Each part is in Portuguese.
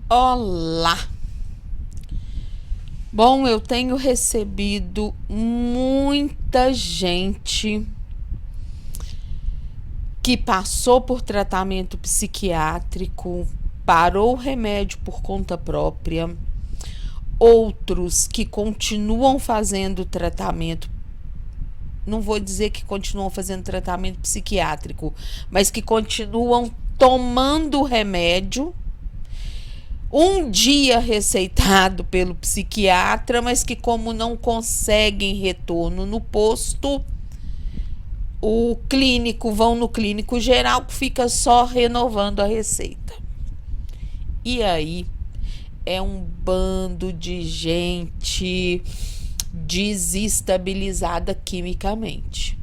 Olá! Bom, eu tenho recebido muita gente que passou por tratamento psiquiátrico, parou o remédio por conta própria, outros que continuam fazendo tratamento. Não vou dizer que continuam fazendo tratamento psiquiátrico, mas que continuam tomando remédio um dia receitado pelo psiquiatra, mas que como não conseguem retorno no posto, vão no clínico geral, que fica só renovando a receita. E aí é um bando de gente desestabilizada quimicamente.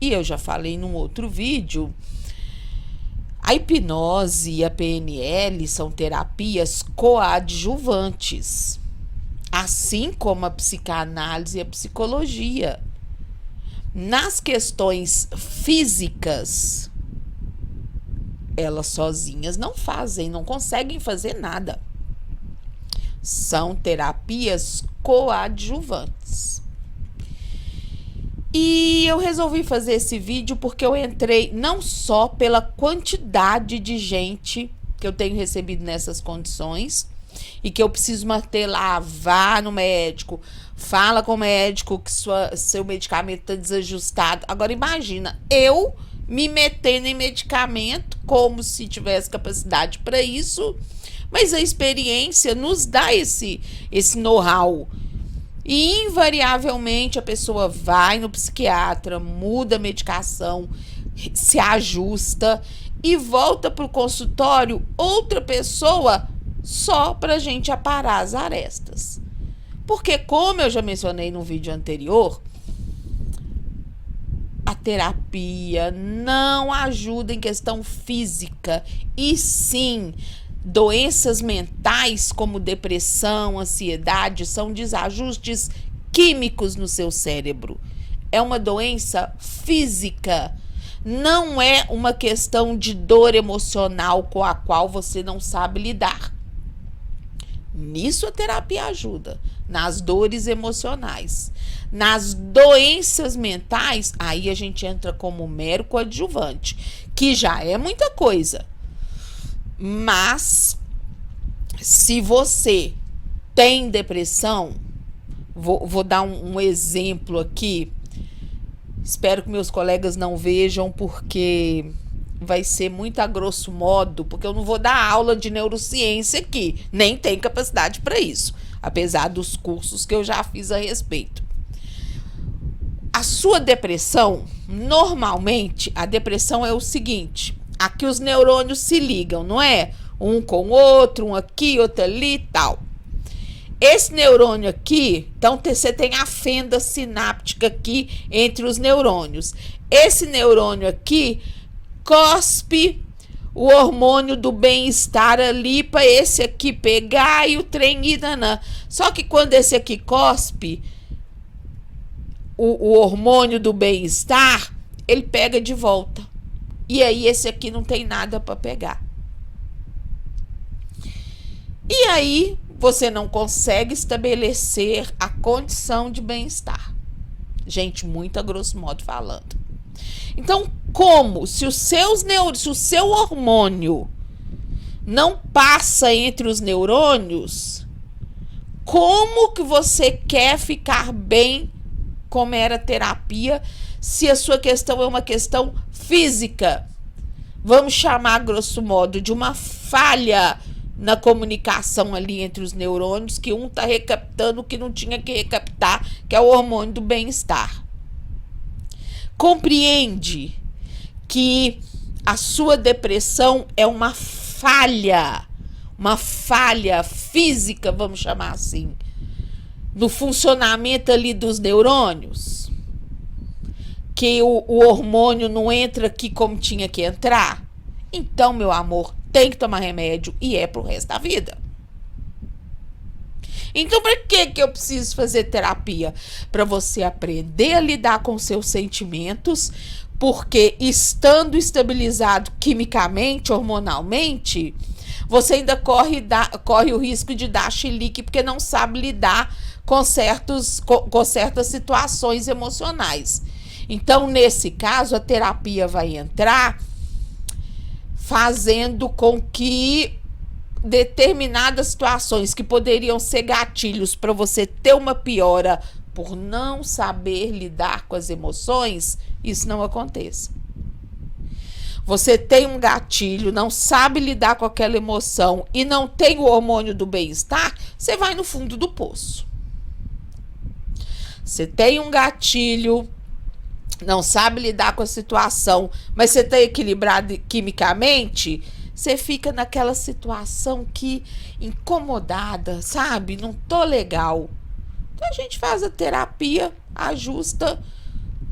E eu já falei num outro vídeo, a hipnose e a PNL são terapias coadjuvantes, assim como a psicanálise e a psicologia. Nas questões físicas, elas sozinhas não conseguem fazer nada. São terapias coadjuvantes. E eu resolvi fazer esse vídeo porque eu entrei não só pela quantidade de gente que eu tenho recebido nessas condições e que eu preciso manter lá, vá no médico, fala com o médico que seu medicamento está desajustado. Agora imagina, eu me metendo em medicamento como se tivesse capacidade para isso, mas a experiência nos dá esse know-how. E invariavelmente a pessoa vai no psiquiatra, muda a medicação, se ajusta e volta para o consultório outra pessoa só para a gente aparar as arestas. Porque, como eu já mencionei no vídeo anterior, a terapia não ajuda em questão física, e sim, doenças mentais como depressão, ansiedade, são desajustes químicos no seu cérebro. É uma doença física, não é uma questão de dor emocional com a qual você não sabe lidar. Nisso a terapia ajuda, nas dores emocionais. Nas doenças mentais, aí a gente entra como mero coadjuvante, que já é muita coisa. Mas, se você tem depressão, vou dar um exemplo aqui. Espero que meus colegas não vejam, porque vai ser muito a grosso modo, porque eu não vou dar aula de neurociência aqui, nem tenho capacidade para isso, apesar dos cursos que eu já fiz a respeito. A sua depressão, normalmente, a depressão é o seguinte: aqui os neurônios se ligam, não é? Um com o outro, um aqui, outro ali e tal. Esse neurônio aqui, então você tem a fenda sináptica aqui entre os neurônios. Esse neurônio aqui cospe o hormônio do bem-estar ali para esse aqui pegar e o trem ir nanã. Só que quando esse aqui cospe o hormônio do bem-estar, ele pega de volta. E aí esse aqui não tem nada para pegar. E aí você não consegue estabelecer a condição de bem-estar. Gente, muito a grosso modo falando. Então, se o seu hormônio não passa entre os neurônios, como que você quer ficar bem, como era terapia, se a sua questão é uma questão física? Vamos chamar, grosso modo, de uma falha na comunicação ali entre os neurônios, que um está recaptando o que não tinha que recaptar, que é o hormônio do bem-estar. Compreende que a sua depressão é uma falha física, vamos chamar assim, no funcionamento ali dos neurônios? Que o hormônio não entra aqui como tinha que entrar? Então, meu amor, tem que tomar remédio e é pro resto da vida. Então, para que eu preciso fazer terapia? Para você aprender a lidar com seus sentimentos, porque estando estabilizado quimicamente, hormonalmente, você ainda corre o risco de dar chilique porque não sabe lidar com certas situações emocionais. Então, nesse caso, a terapia vai entrar fazendo com que determinadas situações que poderiam ser gatilhos para você ter uma piora por não saber lidar com as emoções, isso não aconteça. Você tem um gatilho, não sabe lidar com aquela emoção e não tem o hormônio do bem-estar, você vai no fundo do poço. Você tem um gatilho, não sabe lidar com a situação, mas você está equilibrado quimicamente, você fica naquela situação que incomodada, sabe? Não tô legal. Então a gente faz a terapia, ajusta.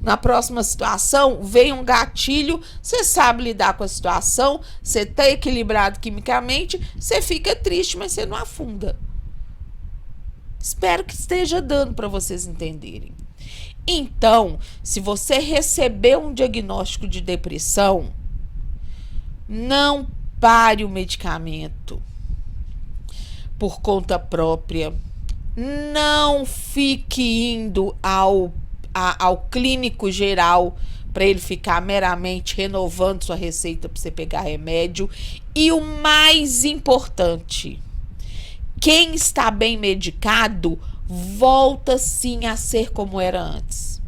Na próxima situação, vem um gatilho, você sabe lidar com a situação, você está equilibrado quimicamente, você fica triste, mas você não afunda. Espero que esteja dando para vocês entenderem. Então, se você recebeu um diagnóstico de depressão, não pare o medicamento por conta própria. Não fique indo ao clínico geral para ele ficar meramente renovando sua receita para você pegar remédio. E o mais importante, quem está bem medicado volta sim a ser como era antes.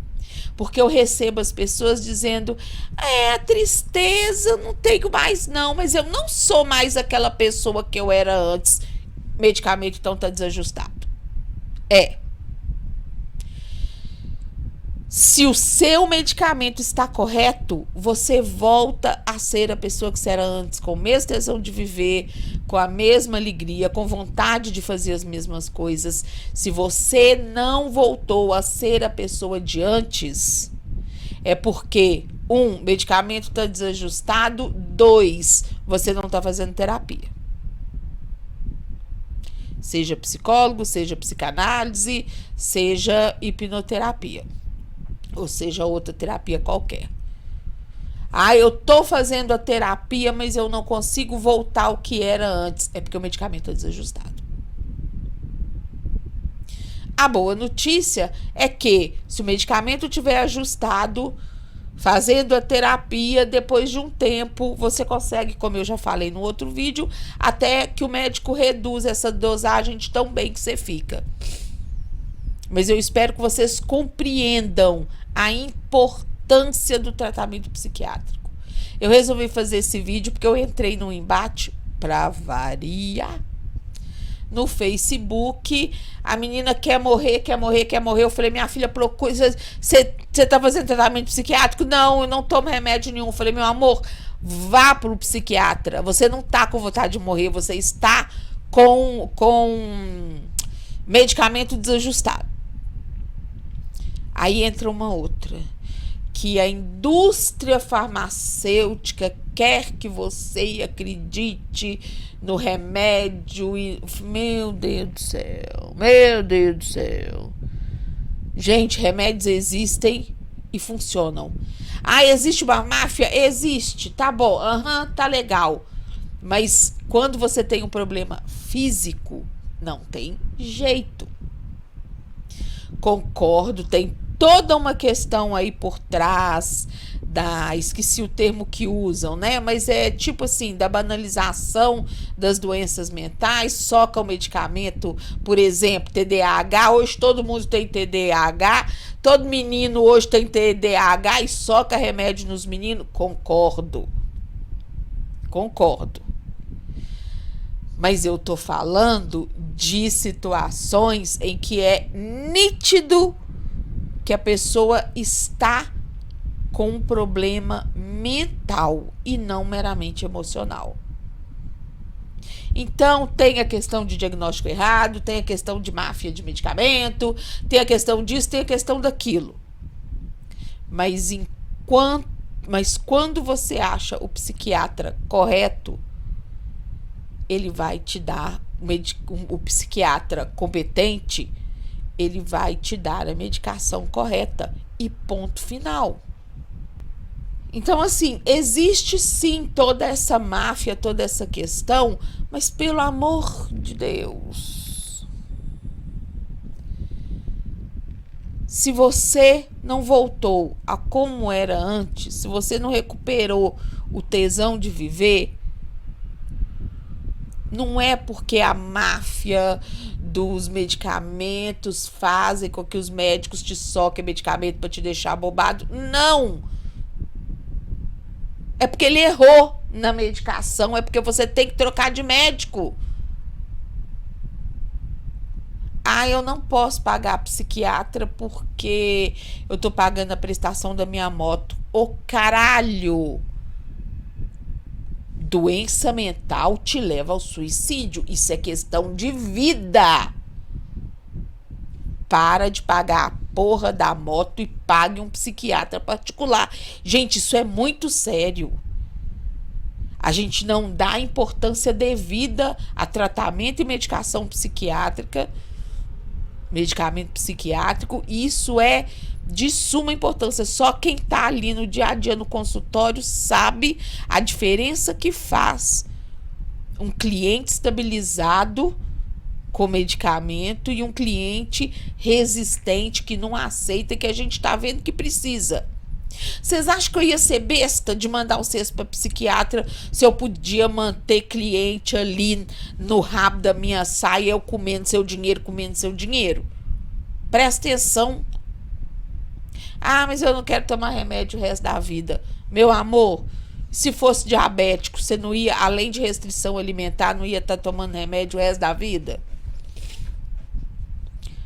Porque eu recebo as pessoas dizendo, a tristeza, não tenho mais não, mas eu não sou mais aquela pessoa que eu era antes. O medicamento então está desajustado. Se o seu medicamento está correto, você volta a ser a pessoa que você era antes, com a mesma tesão de viver, com a mesma alegria, com vontade de fazer as mesmas coisas. Se você não voltou a ser a pessoa de antes, é porque, 1, medicamento está desajustado, 2, você não está fazendo terapia. Seja psicólogo, seja psicanálise, seja hipnoterapia. Ou seja, outra terapia qualquer. Eu tô fazendo a terapia, mas eu não consigo voltar ao que era antes. É porque o medicamento é desajustado. A boa notícia é que, se o medicamento tiver ajustado, fazendo a terapia, depois de um tempo, você consegue, como eu já falei no outro vídeo, até que o médico reduza essa dosagem de tão bem que você fica. Mas eu espero que vocês compreendam a importância do tratamento psiquiátrico. Eu resolvi fazer esse vídeo porque eu entrei num embate, para variar, no Facebook. A menina quer morrer. Eu falei, minha filha, procura. Você tá fazendo tratamento psiquiátrico? Não, eu não tomo remédio nenhum. Eu falei, meu amor, vá pro psiquiatra. Você não tá com vontade de morrer, você está com medicamento desajustado. Aí entra uma outra, que a indústria farmacêutica quer que você acredite no remédio e... Meu Deus do céu. Gente, remédios existem e funcionam. Existe uma máfia? Existe, tá bom, tá legal. Mas quando você tem um problema físico, não tem jeito. Concordo, tem toda uma questão aí por trás esqueci o termo que usam, né? Mas é tipo assim, da banalização das doenças mentais, soca o medicamento, por exemplo, TDAH, hoje todo mundo tem TDAH, todo menino hoje tem TDAH e soca remédio nos meninos, concordo. Mas eu tô falando de situações em que é nítido que a pessoa está com um problema mental e não meramente emocional. Então, tem a questão de diagnóstico errado, tem a questão de máfia de medicamento, tem a questão disso, tem a questão daquilo. Mas quando você acha o psiquiatra correto, ele vai te dar, o psiquiatra competente, ele vai te dar a medicação correta e ponto final. Então, assim, existe sim toda essa máfia, toda essa questão, mas pelo amor de Deus, se você não voltou a como era antes, se você não recuperou o tesão de viver, não é porque a máfia dos medicamentos fazem com que os médicos te soquem medicamento para te deixar bobado. Não! É porque ele errou na medicação, é porque você tem que trocar de médico. Ah, eu não posso pagar psiquiatra porque eu tô pagando a prestação da minha moto. Ô caralho! Doença mental te leva ao suicídio. Isso é questão de vida. Para de pagar a porra da moto e pague um psiquiatra particular. Gente, isso é muito sério. A gente não dá importância devida a tratamento e medicação psiquiátrica, medicamento psiquiátrico. Isso é de suma importância. Só quem está ali no dia a dia no consultório sabe a diferença que faz um cliente estabilizado com medicamento e um cliente resistente que não aceita, que a gente está vendo que precisa. Vocês acham que eu ia ser besta de mandar vocês para psiquiatra se eu podia manter cliente ali no rabo da minha saia, eu comendo seu dinheiro? Presta atenção. Ah, mas eu não quero tomar remédio o resto da vida. Meu amor, se fosse diabético, você não ia, além de restrição alimentar, não ia estar tomando remédio o resto da vida?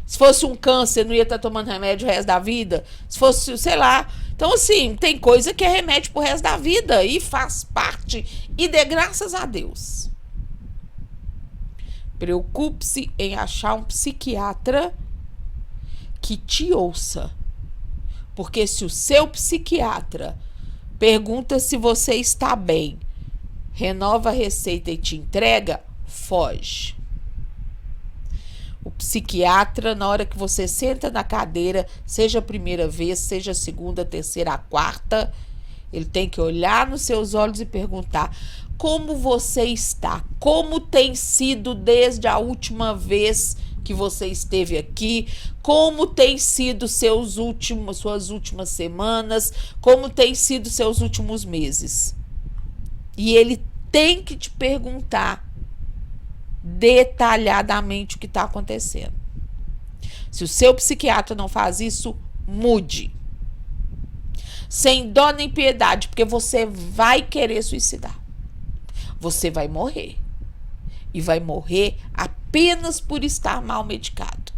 Se fosse um câncer, não ia estar tomando remédio o resto da vida? Se fosse, sei lá. Então, assim, tem coisa que é remédio pro resto da vida e faz parte. E dê graças a Deus. Preocupe-se em achar um psiquiatra que te ouça. Porque se o seu psiquiatra pergunta se você está bem, renova a receita e te entrega, foge. O psiquiatra, na hora que você senta na cadeira, seja a primeira vez, seja a segunda, a terceira, a quarta, ele tem que olhar nos seus olhos e perguntar: como você está? Como tem sido desde a última vez que você esteve aqui? Como tem sido suas últimas semanas? Como tem sido seus últimos meses? E ele tem que te perguntar detalhadamente o que está acontecendo. Se o seu psiquiatra não faz isso, mude. Sem dó nem piedade, porque você vai querer suicidar. Você vai morrer. E vai morrer apenas por estar mal medicado.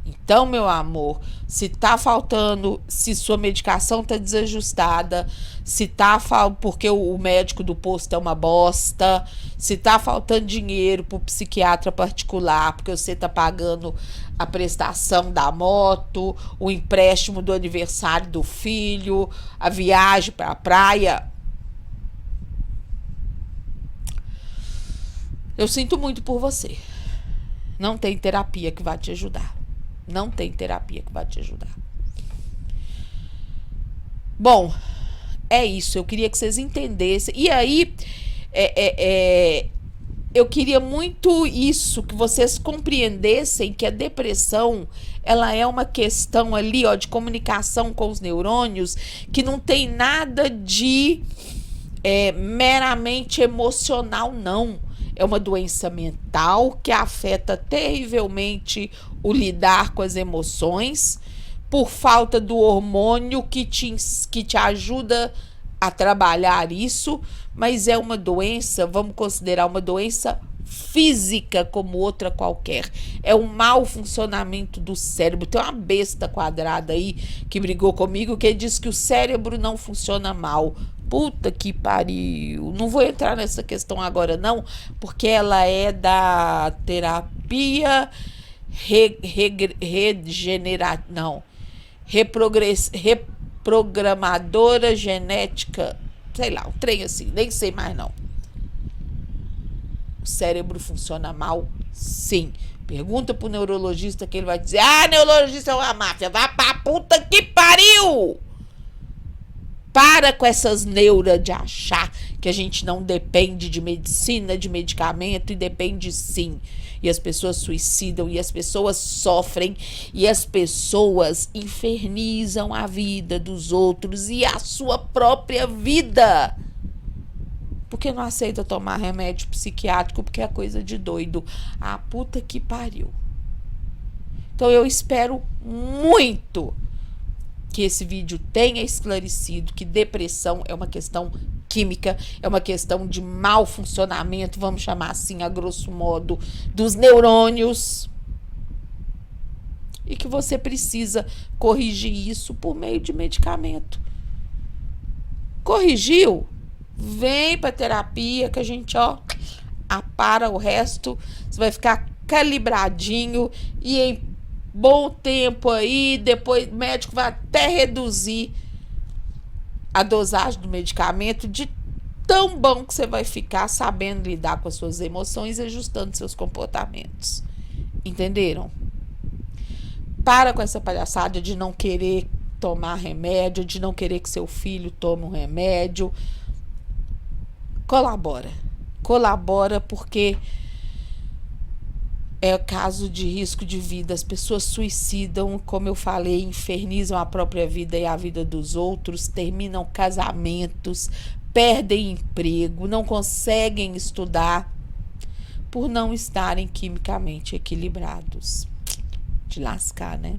Então, meu amor, se tá faltando, se sua medicação tá desajustada, se tá porque o médico do posto é uma bosta, se tá faltando dinheiro pro psiquiatra particular, porque você tá pagando a prestação da moto, o empréstimo do aniversário do filho, a viagem para a praia, eu sinto muito por você. Não tem terapia que vai te ajudar. Não tem terapia que vai te ajudar. Bom, é isso. Eu queria que vocês entendessem. E aí, eu queria muito isso, que vocês compreendessem que a depressão, ela é uma questão ali, ó, de comunicação com os neurônios, que não tem nada de meramente emocional, não. É uma doença mental que afeta terrivelmente o lidar com as emoções, por falta do hormônio que te ajuda a trabalhar isso, mas é uma doença, vamos considerar uma doença física como outra qualquer. É um mau funcionamento do cérebro. Tem uma besta quadrada aí que brigou comigo que diz que o cérebro não funciona mal. Puta que pariu. Não vou entrar nessa questão agora não, porque ela é da terapia reprogramadora genética, sei lá, um trem assim, nem sei mais não. O cérebro funciona mal, sim. Pergunta pro neurologista que ele vai dizer: ah, neurologista é uma máfia, vai pra puta que pariu! Para com essas neuras de achar que a gente não depende de medicina, de medicamento, e depende sim. E as pessoas suicidam, e as pessoas sofrem, e as pessoas infernizam a vida dos outros e a sua própria vida. Porque não aceita tomar remédio psiquiátrico, porque é coisa de doido. Ah, puta que pariu. Então eu espero muito que esse vídeo tenha esclarecido que depressão é uma questão química, é uma questão de mau funcionamento, vamos chamar assim, a grosso modo, dos neurônios. E que você precisa corrigir isso por meio de medicamento. Corrigiu? Vem para terapia que a gente, apara o resto. Você vai ficar calibradinho e em bom tempo aí, depois o médico vai até reduzir a dosagem do medicamento de tão bom que você vai ficar sabendo lidar com as suas emoções e ajustando seus comportamentos. Entenderam? Para com essa palhaçada de não querer tomar remédio, de não querer que seu filho tome um remédio. Colabora porque é caso de risco de vida. As pessoas suicidam, como eu falei, infernizam a própria vida e a vida dos outros, terminam casamentos, perdem emprego, não conseguem estudar por não estarem quimicamente equilibrados. De lascar, né?